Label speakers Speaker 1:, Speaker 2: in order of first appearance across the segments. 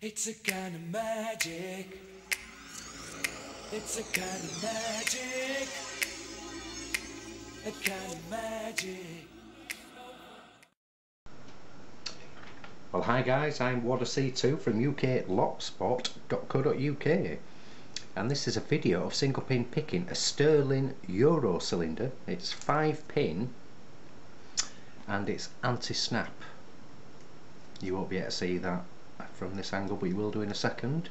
Speaker 1: It's a kind of magic. It's a kind of magic. A kind of magic.
Speaker 2: Well, hi guys, I'm WadaC2 from uklocksport.co.uk, and this is a video of single pin picking a Sterling Euro cylinder. It's 5 pin and it's anti-snap. You won't be able to see that from this angle, but you will do in a second.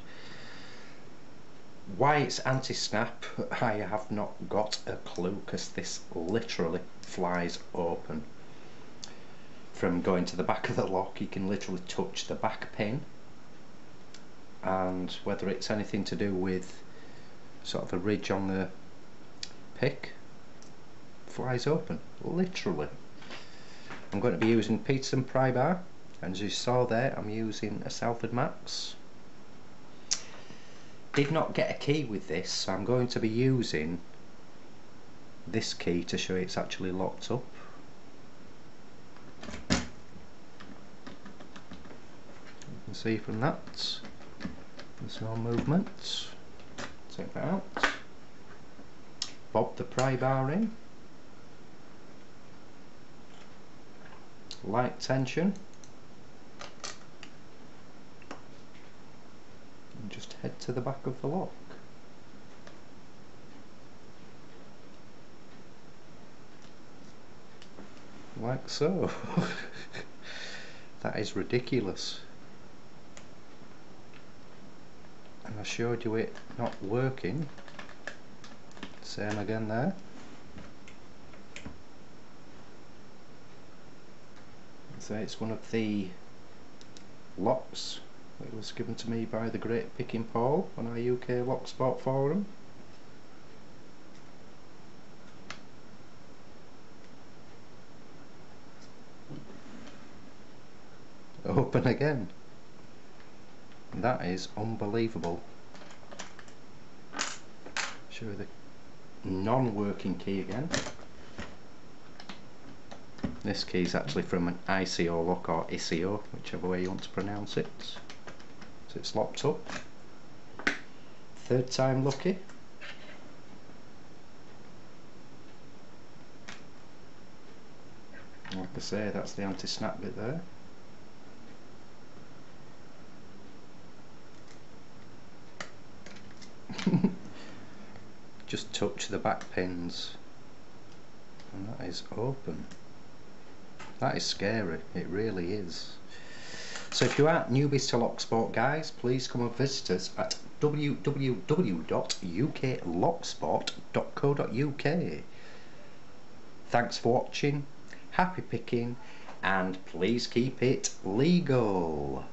Speaker 2: Why it's anti-snap, I have not got a clue, because this literally flies open. From going to the back of the lock, you can literally touch the back pin, and whether it's anything to do with sort of the ridge on the pick, flies open, literally. I'm going to be using Peterson pry bar, and as you saw there, I'm using a Salford Max. Did not get a key with this, so I'm going to be using this key to show it's actually locked up. You can see from that there's no movement. Take that out, bob the pry bar in, light tension, and just head to the back of the lock. Like so. That is ridiculous. And I showed you it not working. Same again there. So it's one of the locks that was given to me by the great Picking Paul on our UK Lock Sport forum. Open again. That is unbelievable. Show you the non-working key again. This key is actually from an ICO lock, or ICO, whichever way you want to pronounce it. So it's locked up. Third time lucky. Like I say, that's the anti-snap bit there. Just touch the back pins and that is open. That is scary, it really is. So if you are newbies to Lock Sport, guys, please come and visit us at www.uklocksport.co.uk. Thanks for watching, happy picking, and please keep it legal.